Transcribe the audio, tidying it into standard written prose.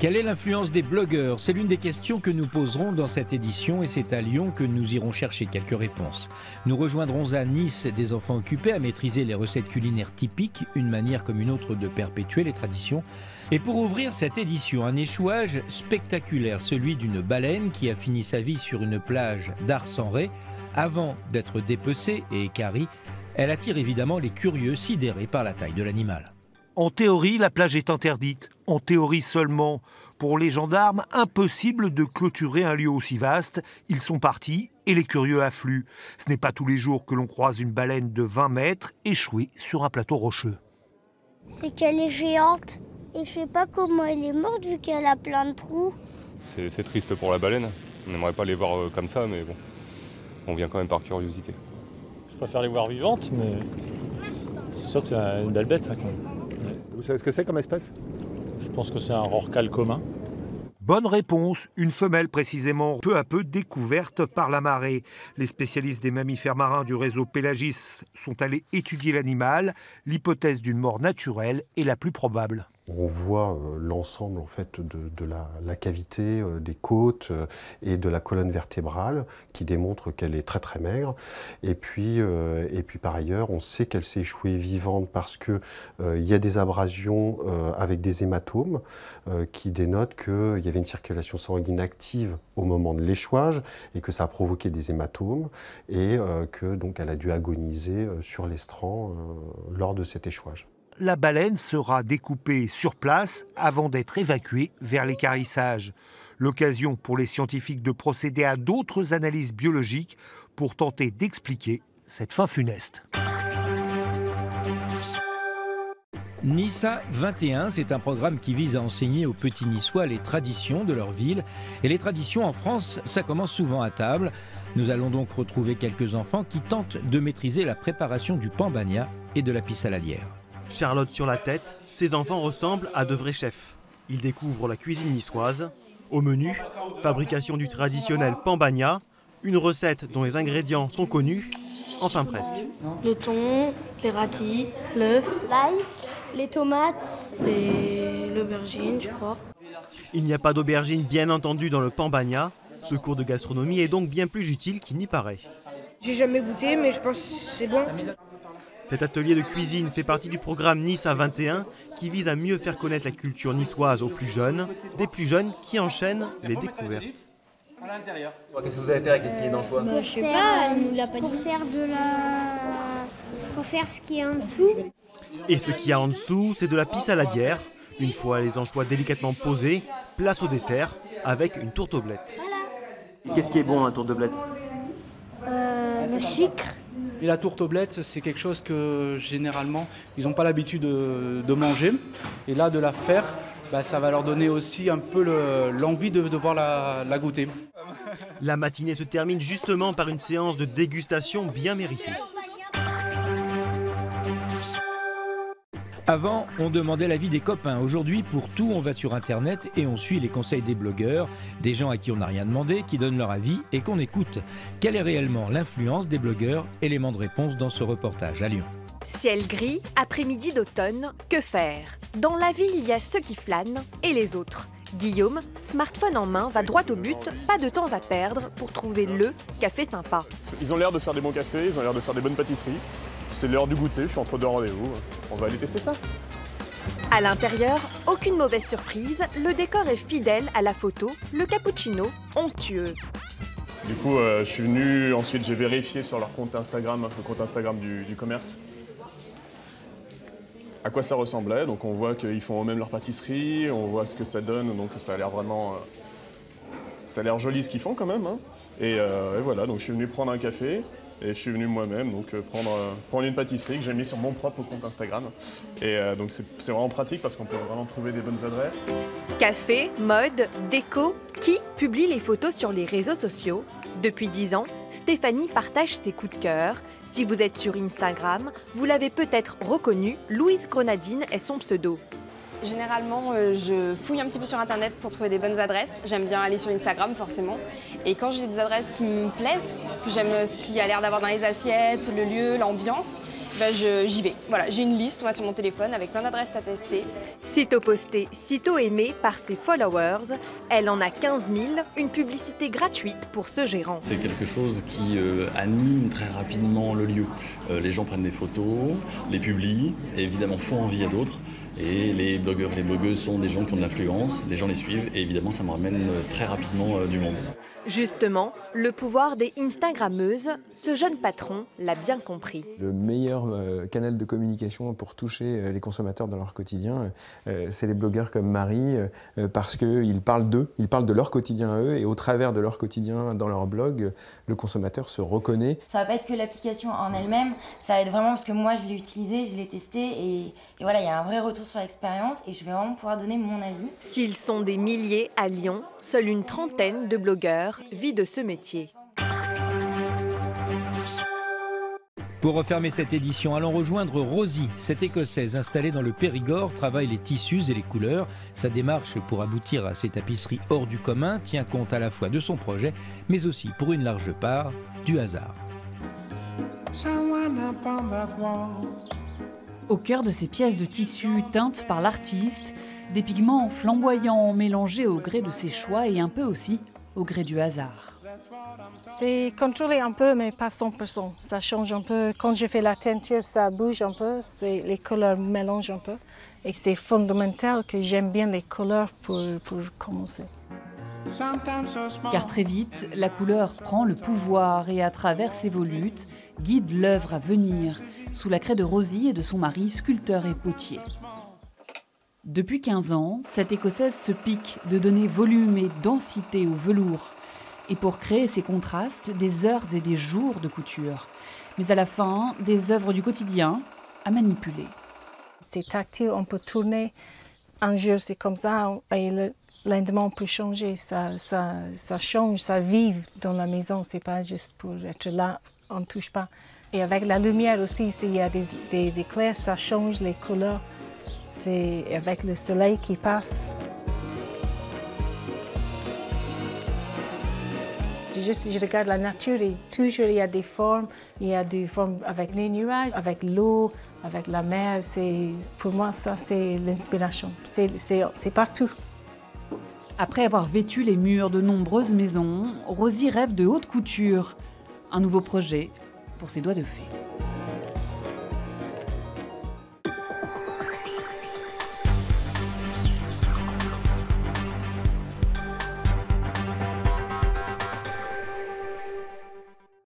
Quelle est l'influence des blogueurs? C'est l'une des questions que nous poserons dans cette édition et c'est à Lyon que nous irons chercher quelques réponses. Nous rejoindrons à Nice des enfants occupés à maîtriser les recettes culinaires typiques, une manière comme une autre de perpétuer les traditions. Et pour ouvrir cette édition, un échouage spectaculaire, celui d'une baleine qui a fini sa vie sur une plage d'Ars-en-Ré. Avant d'être dépecée et équarrie, elle attire évidemment les curieux sidérés par la taille de l'animal. En théorie, la plage est interdite. En théorie seulement. Pour les gendarmes, impossible de clôturer un lieu aussi vaste. Ils sont partis et les curieux affluent. Ce n'est pas tous les jours que l'on croise une baleine de 20 mètres échouée sur un plateau rocheux. C'est qu'elle est géante et je sais pas comment elle est morte vu qu'elle a plein de trous. C'est triste pour la baleine. On n'aimerait pas les voir comme ça, mais bon, on vient quand même par curiosité. Je préfère les voir vivantes, mais c'est sûr que c'est une belle bête. Hein, quand même. Vous savez ce que c'est comme espèce? Je pense que c'est un rorqual commun. Bonne réponse, une femelle précisément, peu à peu découverte par la marée. Les spécialistes des mammifères marins du réseau Pélagis sont allés étudier l'animal. L'hypothèse d'une mort naturelle est la plus probable. On voit l'ensemble en fait de la cavité, des côtes et de la colonne vertébrale qui démontre qu'elle est très très maigre. Et puis par ailleurs, on sait qu'elle s'est échouée vivante parce qu'il y a des abrasions avec des hématomes qui dénotent qu'il y avait une circulation sanguine active au moment de l'échouage et que ça a provoqué des hématomes et que donc elle a dû agoniser sur l'estran lors de cet échouage. La baleine sera découpée sur place avant d'être évacuée vers l'équarrissage. L'occasion pour les scientifiques de procéder à d'autres analyses biologiques pour tenter d'expliquer cette fin funeste. Nissa 21, c'est un programme qui vise à enseigner aux petits Niçois les traditions de leur ville. Et les traditions en France, ça commence souvent à table. Nous allons donc retrouver quelques enfants qui tentent de maîtriser la préparation du pambagna et de la pissaladière. Charlotte sur la tête, ses enfants ressemblent à de vrais chefs. Ils découvrent la cuisine niçoise. Au menu, fabrication du traditionnel pambagna, une recette dont les ingrédients sont connus, enfin presque. Le thon, les ratis, l'œuf, L'ail, les tomates et l'aubergine, je crois. Il n'y a pas d'aubergine bien entendu dans le pambagna. Ce cours de gastronomie est donc bien plus utile qu'il n'y paraît. J'ai jamais goûté, mais je pense que c'est bon. Cet atelier de cuisine fait partie du programme Nice à 21 qui vise à mieux faire connaître la culture niçoise aux plus jeunes, des plus jeunes qui enchaînent les découvertes. Qu'est-ce que vous avez fait avec les filets d'anchois? je sais pas, elle nous l'a pas dit. Pour faire ce qui est en dessous. Et ce qu'il y a en dessous, c'est de la pissaladière. Une fois les anchois délicatement posés, place au dessert avec une tourteblette. Qu'est-ce qui est bon, un tourteblette? Le sucre. Et la tourteblette, c'est quelque chose que généralement, ils n'ont pas l'habitude de manger. Et là, de la faire, ça va leur donner aussi un peu l'envie de devoir la goûter. La matinée se termine justement par une séance de dégustation bien méritée. Avant, on demandait l'avis des copains. Aujourd'hui, pour tout, on va sur Internet et on suit les conseils des blogueurs, des gens à qui on n'a rien demandé, qui donnent leur avis et qu'on écoute. Quelle est réellement l'influence des blogueurs? Élément de réponse dans ce reportage à Lyon. Ciel gris, après-midi d'automne, que faire? Dans la vie, il y a ceux qui flânent et les autres. Guillaume, smartphone en main, va droit au but, pas de temps à perdre pour trouver le café sympa. Ils ont l'air de faire des bons cafés, ils ont l'air de faire des bonnes pâtisseries. C'est l'heure du goûter, je suis entre deux rendez-vous. On va aller tester ça. À l'intérieur, aucune mauvaise surprise, le décor est fidèle à la photo, le cappuccino onctueux. Du coup, je suis venu, ensuite j'ai vérifié sur leur compte Instagram, le compte Instagram du commerce, à quoi ça ressemblait. Donc on voit qu'ils font eux-mêmes leur pâtisserie, on voit ce que ça donne, donc ça a l'air vraiment... ça a l'air joli ce qu'ils font quand même. Hein. Et voilà, donc je suis venu prendre un café. Et je suis venu moi-même donc prendre une pâtisserie que j'ai mis sur mon propre compte Instagram. Et donc c'est vraiment pratique parce qu'on peut vraiment trouver des bonnes adresses. Café, mode, déco, qui publie les photos sur les réseaux sociaux? Depuis 10 ans, Stéphanie partage ses coups de cœur. Si vous êtes sur Instagram, vous l'avez peut-être reconnu, Louise Grenadine est son pseudo. Généralement, je fouille un petit peu sur Internet pour trouver des bonnes adresses. J'aime bien aller sur Instagram, forcément. Et quand j'ai des adresses qui me plaisent, que j'aime ce qu'il y a l'air d'avoir dans les assiettes, le lieu, l'ambiance, j'y vais. Voilà, j'ai une liste moi, sur mon téléphone avec plein d'adresses à tester. Sitôt posté, sitôt aimé par ses followers, elle en a 15 000, une publicité gratuite pour ce gérant. C'est quelque chose qui anime très rapidement le lieu. Les gens prennent des photos, les publient et évidemment font envie à d'autres. Et les blogueurs et les blogueuses sont des gens qui ont de l'influence, les gens les suivent et évidemment ça me ramène très rapidement du monde. Justement, le pouvoir des Instagrammeuses, ce jeune patron l'a bien compris. Le meilleur canal de communication pour toucher les consommateurs dans leur quotidien, c'est les blogueurs comme Marie, parce qu'ils parlent d'eux, ils parlent de leur quotidien à eux, et au travers de leur quotidien dans leur blog, le consommateur se reconnaît. Ça va pas être que l'application en elle-même, ça va être vraiment parce que moi je l'ai utilisée, je l'ai testée, et voilà, il y a un vrai retour sur l'expérience, et je vais vraiment pouvoir donner mon avis. S'ils sont des milliers à Lyon, seule une trentaine de blogueurs vit de ce métier. Pour refermer cette édition, allons rejoindre Rosie. Cette Écossaise installée dans le Périgord travaille les tissus et les couleurs. Sa démarche pour aboutir à ces tapisseries hors du commun tient compte à la fois de son projet, mais aussi pour une large part du hasard. Au cœur de ces pièces de tissu teintes par l'artiste, des pigments flamboyants mélangés au gré de ses choix et un peu aussi au gré du hasard. C'est contrôlé un peu, mais pas 100%. Ça change un peu. Quand je fais la teinture, ça bouge un peu. Les couleurs mélangent un peu. Et c'est fondamental que j'aime bien les couleurs pour commencer. Car très vite, la couleur prend le pouvoir et à travers ses volutes, guide l'œuvre à venir, sous la craie de Rosie et de son mari, sculpteur et potier. Depuis 15 ans, cette Écossaise se pique de donner volume et densité au velours. Et pour créer ces contrastes, des heures et des jours de couture. Mais à la fin, des œuvres du quotidien à manipuler. C'est tactile, on peut tourner. Un jour, c'est comme ça, et le lendemain, on peut changer. Ça change, ça vive dans la maison. C'est pas juste pour être là, on ne touche pas. Et avec la lumière aussi, s'il y a des éclairs, ça change les couleurs. C'est avec le soleil qui passe. Je regarde la nature et toujours il y a des formes. Il y a des formes avec les nuages, avec l'eau, avec la mer. Pour moi, ça, c'est l'inspiration. C'est partout. Après avoir vêtu les murs de nombreuses maisons, Rosie rêve de haute couture. Un nouveau projet pour ses doigts de fée.